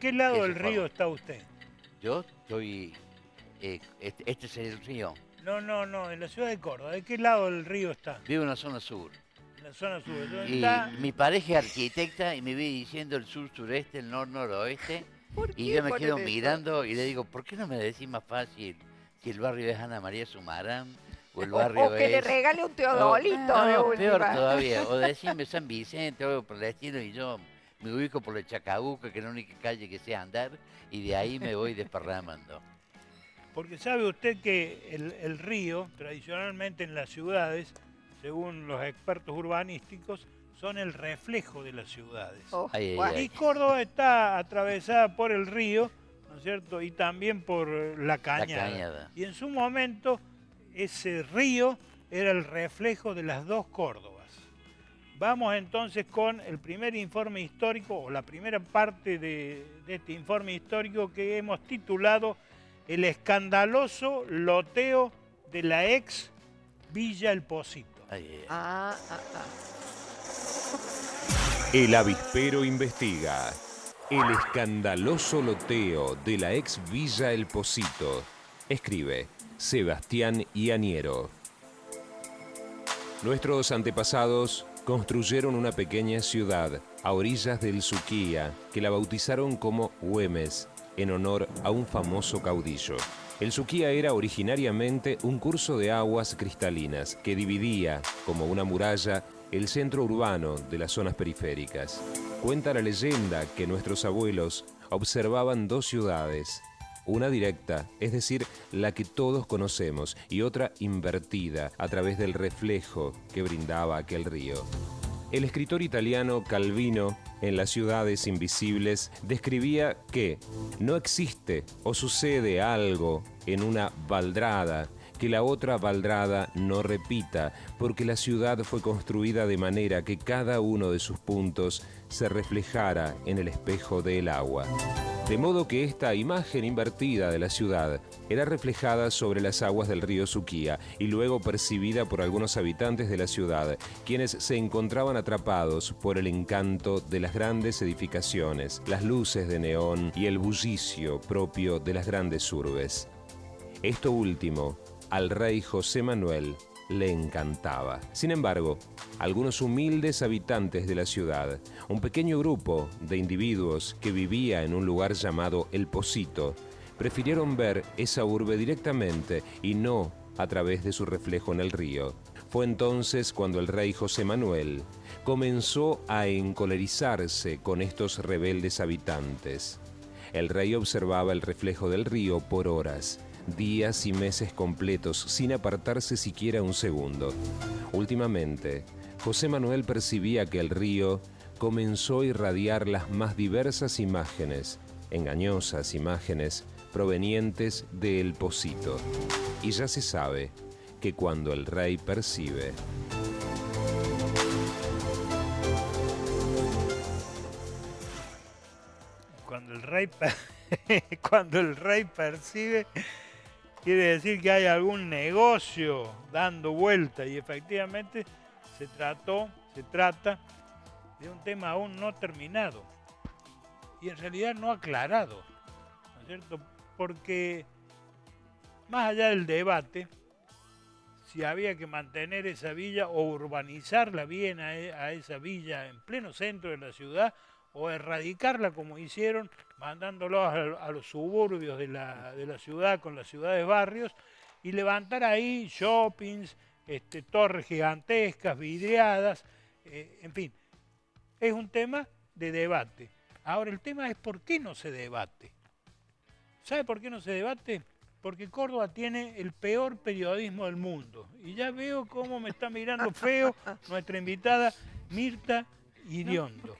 qué lado Eso del río forma. está usted? Yo estoy... este es el río. No, en la ciudad de Córdoba. ¿De qué lado del río está? Vivo en la zona sur. En la zona sur. ¿Dónde Y está? mi pareja es arquitecta y me viene diciendo el sur-sureste, el nor-noroeste. ¿Por Y qué yo me ponen quedo eso? mirando y le digo, ¿por qué no me decís más fácil si el barrio es Ana María Sumarán o el O barrio que le es... regale un o- teodolito de no, peor última. todavía. O decirme San Vicente o algo por el estilo y yo me ubico por el Chacabuco, que es la única calle que sé andar, y de ahí me voy desparramando. Porque sabe usted que el río, tradicionalmente en las ciudades, según los expertos urbanísticos, son el reflejo de las ciudades. Oh, Ay, ay, bueno. Y ay. Córdoba está atravesada por el río, ¿no es cierto? Y también por la Cañada. Cañada. Y en su momento, ese río era el reflejo de las dos Córdobas. Vamos entonces con el primer informe histórico, o la primera parte de este informe histórico que hemos titulado El escandaloso loteo de la ex Villa El Pocito. Ay, ay, ay. Ah, ah, ah. El avispero investiga el escandaloso loteo de la ex Villa El Pocito. Escribe Sebastián Ianiero. Nuestros antepasados construyeron una pequeña ciudad a orillas del Suquía que la bautizaron como Güemes, en honor a un famoso caudillo. El Suquía era originariamente un curso de aguas cristalinas que dividía, como una muralla, el centro urbano de las zonas periféricas. Cuenta la leyenda que nuestros abuelos observaban dos ciudades, una directa, es decir, la que todos conocemos, y otra invertida, a través del reflejo que brindaba aquel río. El escritor italiano Calvino, en Las ciudades invisibles, describía que no existe o sucede algo en una valdrada que la otra valdrada no repita, porque la ciudad fue construida de manera que cada uno de sus puntos se reflejara en el espejo del agua. De modo que esta imagen invertida de la ciudad era reflejada sobre las aguas del río Suquía y luego percibida por algunos habitantes de la ciudad, quienes se encontraban atrapados por el encanto de las grandes edificaciones, las luces de neón y el bullicio propio de las grandes urbes. Esto último, al rey José Manuel le encantaba. Sin embargo, algunos humildes habitantes de la ciudad, un pequeño grupo de individuos que vivía en un lugar llamado El Pocito, prefirieron ver esa urbe directamente y no a través de su reflejo en el río. Fue entonces cuando el rey José Manuel comenzó a encolerizarse con estos rebeldes habitantes. El rey observaba el reflejo del río por horas, días y meses completos, sin apartarse siquiera un segundo. Últimamente, José Manuel percibía que el río comenzó a irradiar las más diversas imágenes, engañosas imágenes provenientes de El Pocito. Y ya se sabe que cuando el rey percibe... Cuando el rey, cuando el rey percibe, quiere decir que hay algún negocio dando vuelta y efectivamente se trata de un tema aún no terminado y en realidad no aclarado, ¿no es cierto? Porque más allá del debate, si había que mantener esa villa o urbanizarla bien a esa villa en pleno centro de la ciudad o erradicarla como hicieron, mandándolos a los suburbios de la ciudad con las ciudades barrios y levantar ahí shoppings, torres gigantescas, vidriadas, en fin, es un tema de debate. Ahora el tema es por qué no se debate. ¿Sabe por qué no se debate? Porque Córdoba tiene el peor periodismo del mundo. Y ya veo cómo me está mirando feo nuestra invitada Mirta Iriondo.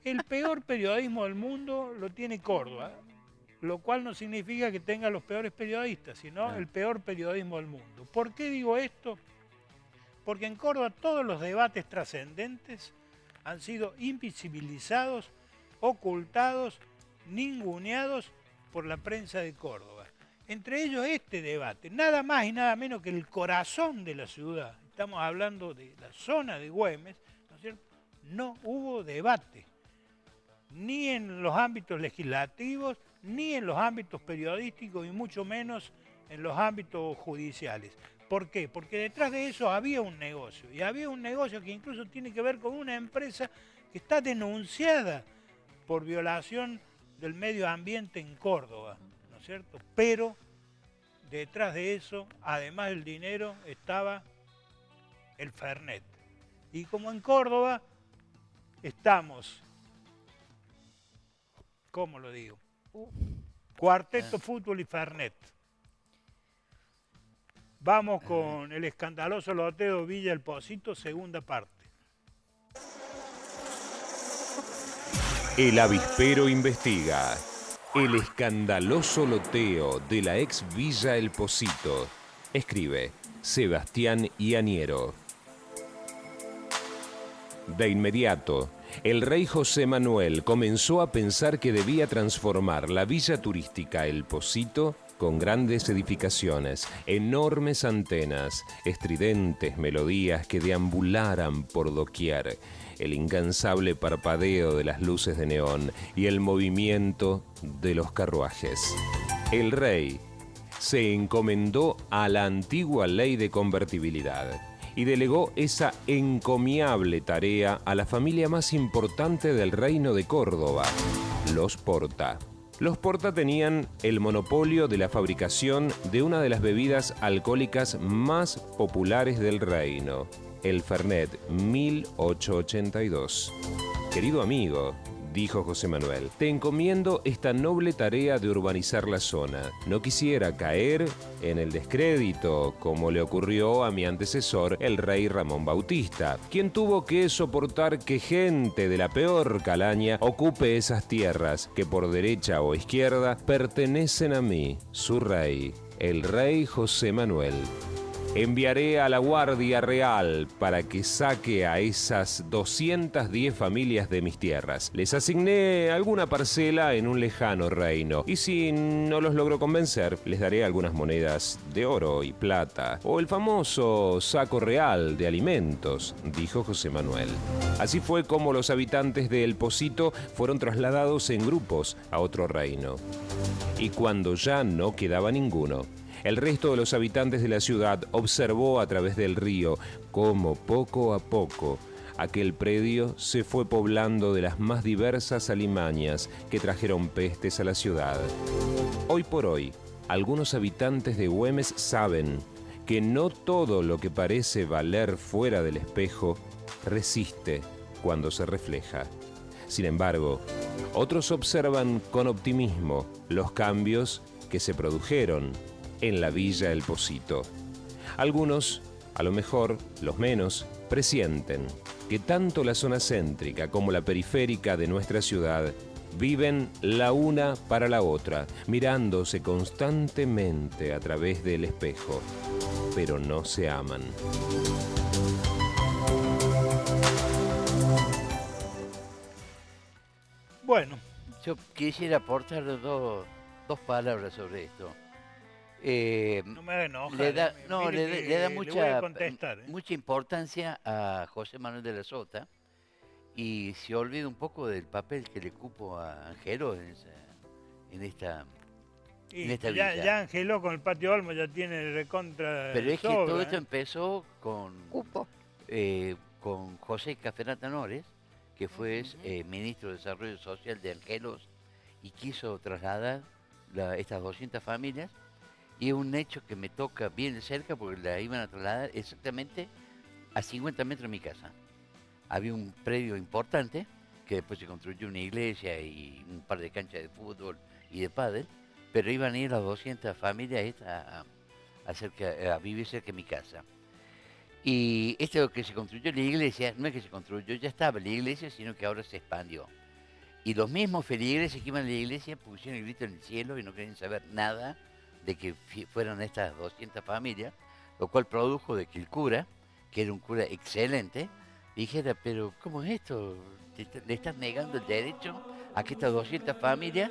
El peor periodismo del mundo lo tiene Córdoba, lo cual no significa que tenga los peores periodistas, sino el peor periodismo del mundo. ¿Por qué digo esto? Porque en Córdoba todos los debates trascendentes han sido invisibilizados, ocultados, ninguneados por la prensa de Córdoba. Entre ellos este debate, nada más y nada menos que el corazón de la ciudad. Estamos hablando de la zona de Güemes, ¿no es cierto? No hubo debate. ni en los ámbitos legislativos, ni en los ámbitos periodísticos y mucho menos en los ámbitos judiciales. ¿Por qué? Porque detrás de eso había un negocio, y había un negocio que incluso tiene que ver con una empresa que está denunciada por violación del medio ambiente en Córdoba, ¿no es cierto? Pero detrás de eso, además del dinero, estaba el Fernet. Y como en Córdoba estamos, ¿cómo lo digo? Cuarteto, fútbol y Fernet. Vamos con el escandaloso loteo Villa El Pocito, segunda parte. El avispero investiga. El escandaloso loteo de la ex Villa El Pocito. Escribe Sebastián Ianiero. De inmediato, el rey José Manuel comenzó a pensar que debía transformar la villa turística El Pocito con grandes edificaciones, enormes antenas, estridentes melodías que deambularan por doquier, el incansable parpadeo de las luces de neón y el movimiento de los carruajes. El rey se encomendó a la antigua ley de convertibilidad y delegó esa encomiable tarea a la familia más importante del reino de Córdoba, los Porta. Los Porta tenían el monopolio de la fabricación de una de las bebidas alcohólicas más populares del reino, el Fernet 1882. Querido amigo, dijo José Manuel, te encomiendo esta noble tarea de urbanizar la zona. No quisiera caer en el descrédito, como le ocurrió a mi antecesor, el rey Ramón Bautista, quien tuvo que soportar que gente de la peor calaña ocupe esas tierras que por derecha o izquierda pertenecen a mí, su rey, el rey José Manuel. Enviaré a la Guardia Real para que saque a esas 210 familias de mis tierras. Les asigné alguna parcela en un lejano reino, y si no los logro convencer, les daré algunas monedas de oro y plata, o el famoso saco real de alimentos, dijo José Manuel. Así fue como los habitantes de El Pocito fueron trasladados en grupos a otro reino. Y cuando ya no quedaba ninguno, el resto de los habitantes de la ciudad observó a través del río cómo poco a poco aquel predio se fue poblando de las más diversas alimañas que trajeron pestes a la ciudad. Hoy por hoy, algunos habitantes de Güemes saben que no todo lo que parece valer fuera del espejo resiste cuando se refleja. Sin embargo, otros observan con optimismo los cambios que se produjeron en la Villa El Pocito. Algunos, a lo mejor los menos, presienten que tanto la zona céntrica como la periférica de nuestra ciudad viven la una para la otra, mirándose constantemente a través del espejo, pero no se aman. Bueno, Yo quisiera aportar dos palabras sobre esto. no me haga enojar. Le da, no, mire le, que le da le voy a mucha, contestar, ¿eh? mucha importancia a José Manuel de la Sota y se olvida un poco del papel que le cupo a Angelo en esta Y en esta ya, villa. ya Angeló con el patio Olmo ya tiene recontra Pero es que sobra, todo esto ¿eh? empezó Cupo. con José Caferata Nores, que fue ministro de Desarrollo Social de Angelos y quiso trasladar estas 200 familias. Y es un hecho que me toca bien de cerca porque la iban a trasladar exactamente a 50 metros de mi casa. Había un predio importante que después se construyó una iglesia y un par de canchas de fútbol y de pádel, pero iban a ir las 200 familias a vivir cerca de mi casa. Y esto que se construyó la iglesia, no es que se construyó, ya estaba la iglesia, sino que ahora se expandió. Y los mismos feligreses que iban a la iglesia pusieron el grito en el cielo y no querían saber nada de que fueran estas 200 familias, lo cual produjo de que el cura, que era un cura excelente, dijera, pero ¿cómo es esto? Le estás negando el derecho a que estas 200 familias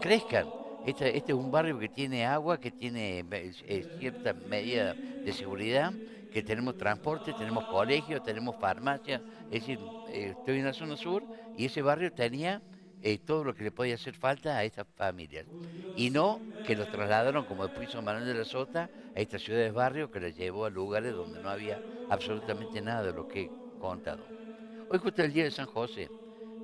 crezcan. Este es un barrio que tiene agua, que tiene cierta medida de seguridad, que tenemos transporte, tenemos colegios, tenemos farmacia. Es decir, estoy en la zona sur y ese barrio tenía todo lo que le podía hacer falta a estas familias. Y no que los trasladaron, como después hizo Manuel de la Sota, a estas ciudades barrios que las llevó a lugares donde no había absolutamente nada de lo que he contado. Hoy justo es el día de San José,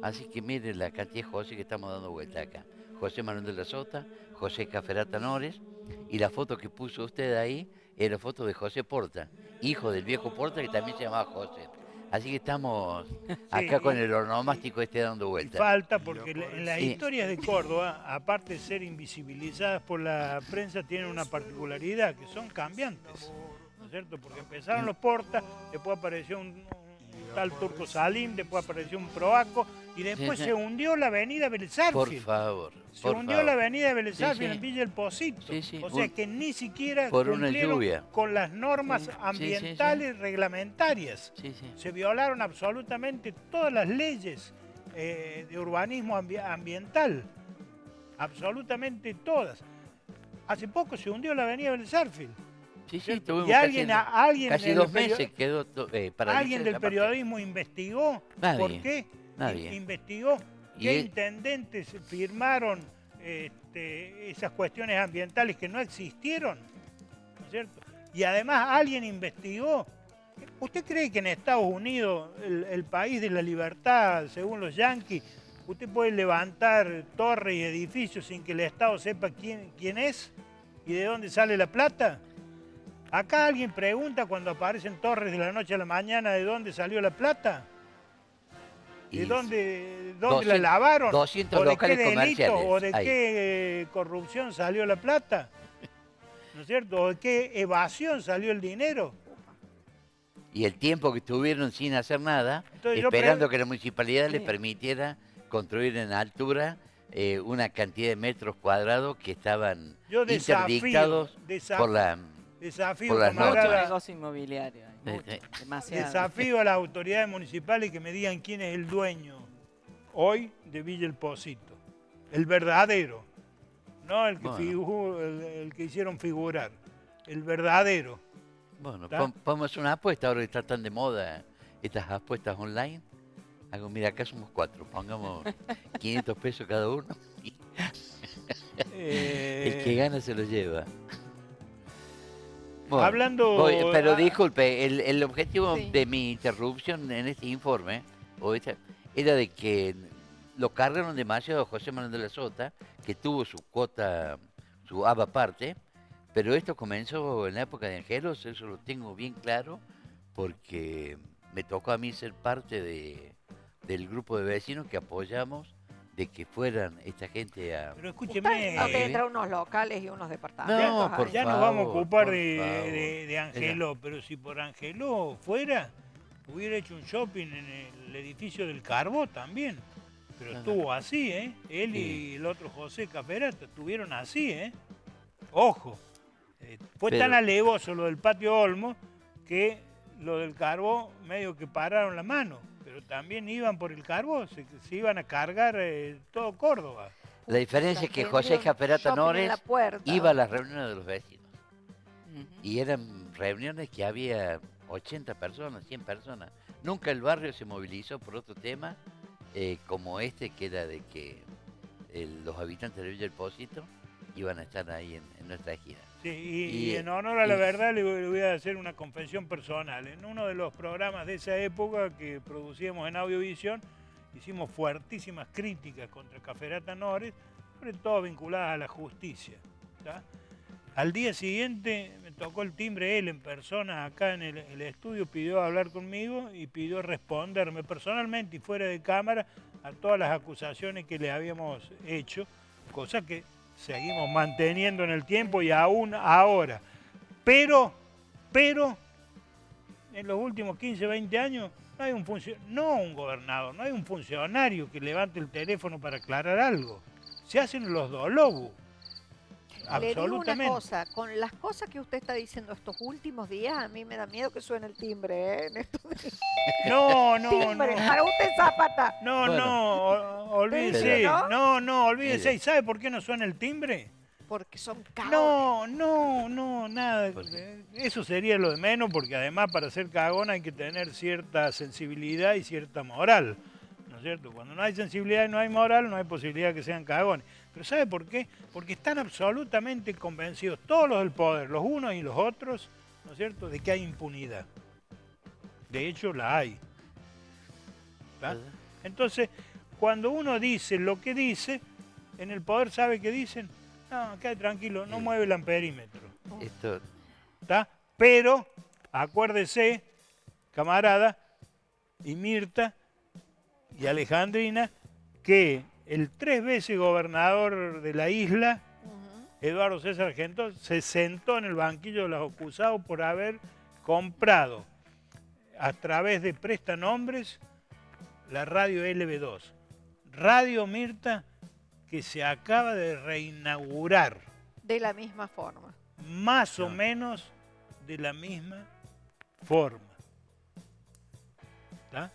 así que miren la cantidad de José que estamos dando vuelta acá. José Manuel de la Sota, José Caferata Nores, y la foto que puso usted ahí era foto de José Porta, hijo del viejo Porta que también se llamaba José. Así que estamos acá con el onomástico dando Y vuelta. falta porque en las Sí. historias de Córdoba, aparte de ser invisibilizadas por la prensa, tienen una particularidad, que son cambiantes, ¿no es cierto? Porque empezaron los Porta, después apareció un tal Turco Salim, después apareció un Proaco, y después Sí, sí. se hundió la avenida Por Belezarfield. favor. Se por hundió favor. la avenida Belezarfield Sí, sí. en Villa El Pocito. Sí, sí. O sea que ni siquiera por una cumplieron lluvia. con las normas Sí, sí, ambientales reglamentarias. Sí, sí. Se violaron absolutamente todas las leyes de urbanismo ambiental. Absolutamente todas. Hace poco se hundió la avenida Belezarfield. Sí, sí, ¿Cierto? tuvimos Y alguien casi del 2 perio- meses quedó paralizada alguien del esa parte. periodismo investigó Nadie, por qué. nadie. Investigó Y qué él- intendentes firmaron esas cuestiones ambientales que no existieron, ¿no es cierto? Y además alguien investigó. ¿Usted cree que en Estados Unidos, el país de la libertad, según los yanquis, usted puede levantar torres y edificios sin que el Estado sepa quién es y de dónde sale la plata? Acá alguien pregunta cuando aparecen torres de la noche a la mañana de dónde salió la plata. ¿De Y dónde la 200 lavaron? 200 ¿O de qué locales delito comerciales o de hay. qué corrupción salió la plata? ¿No es cierto? ¿O de qué evasión salió el dinero? Y el tiempo que estuvieron sin hacer nada, Entonces, yo esperando pre- que la municipalidad les Sí. permitiera construir en altura una cantidad de metros cuadrados que estaban Yo interdictados por la... desafío, por las Mucho camarada, negocio inmobiliario. hay, mucho, demasiado. desafío a las autoridades municipales que me digan quién es el dueño hoy de Villa El Pocito. El verdadero. No el que, Bueno. el que hicieron figurar. El verdadero. Bueno, ¿Está? podemos hacer una apuesta ahora que está tan de moda estas apuestas online. Mira, acá somos 4, pongamos 500 pesos cada uno. Y el que gana se lo lleva. Bueno, Hablando- pero disculpe, el objetivo Sí. de mi interrupción en este informe era de que lo cargaron demasiado a José Manuel de la Sota, que tuvo su cuota, su aba parte, pero esto comenzó en la época de Angelos, eso lo tengo bien claro, porque me tocó a mí ser parte del grupo de vecinos que apoyamos de que fueran esta gente a... Pero Usted escúcheme. no tendrá unos locales y unos departamentos. No, por ahí. Ya nos favor, vamos a ocupar por de, favor. de Angeló, pero si por Angeló fuera, hubiera hecho un shopping en el edificio del Carbó también. Pero Ajá. estuvo así, ¿eh? Él Sí. y el otro José Caferata estuvieron así, ¿eh? Ojo. Fue Pero- tan alevoso lo del patio Olmo que lo del Carbó medio que pararon la mano. Pero también iban por el Carbó, se iban a cargar todo Córdoba. La diferencia es que Tendría José un Caferata shopping en Nores la puerta. iba a las reuniones de los vecinos. Ujú. Y eran reuniones que había 80 personas, 100 personas. Nunca el barrio se movilizó por otro tema como este, que era de que los habitantes de Villa El Pocito iban a estar ahí en nuestra gira. Sí, y Y, en honor a la y- verdad le voy a hacer una confesión personal. En uno de los programas de esa época que producíamos en Audiovisión, hicimos fuertísimas críticas contra Caferata Nores, sobre todo vinculadas a la justicia. ¿tá? Al día siguiente me tocó el timbre él en persona acá en el estudio, pidió hablar conmigo y pidió responderme personalmente y fuera de cámara a todas las acusaciones que le habíamos hecho, cosa que seguimos manteniendo en el tiempo y aún ahora. Pero, en los últimos 15, 20 años, no hay un gobernador, no hay un funcionario que levante el teléfono para aclarar algo. Se hacen los dolobos. Le digo una Absolutamente. cosa, con las cosas que usted está diciendo estos últimos días, a mí me da miedo que suene el timbre, ¿eh? En estos días. No, Timbre, para usted Zapata. No, Bueno. no, olvídese. ¿No? No, olvídese. Mire. ¿Y sabe por qué no suena el timbre? Porque son cagones. No, nada. ¿Por qué? Eso sería lo de menos, porque además para ser cagón hay que tener cierta sensibilidad y cierta moral, ¿no es cierto? Cuando no hay sensibilidad y no hay moral, no hay posibilidad que sean cagones. Pero ¿sabe por qué? Porque están absolutamente convencidos, todos los del poder, los unos y los otros, ¿no es cierto?, de que hay impunidad. De hecho, la hay. ¿Tá? Entonces, cuando uno dice lo que dice, en el poder sabe que dicen, no, quede tranquilo, no mueve el amperímetro. Esto, ¿Tá? Pero, acuérdese, camarada, y Mirta y Alejandrina, que el 3 veces gobernador de la isla, Eduardo César Argento, se sentó en el banquillo de los acusados por haber comprado a través de prestanombres la radio LB2. Radio Mirta, que se acaba de reinaugurar. De la misma forma. Más o menos de la misma forma. ¿Tá?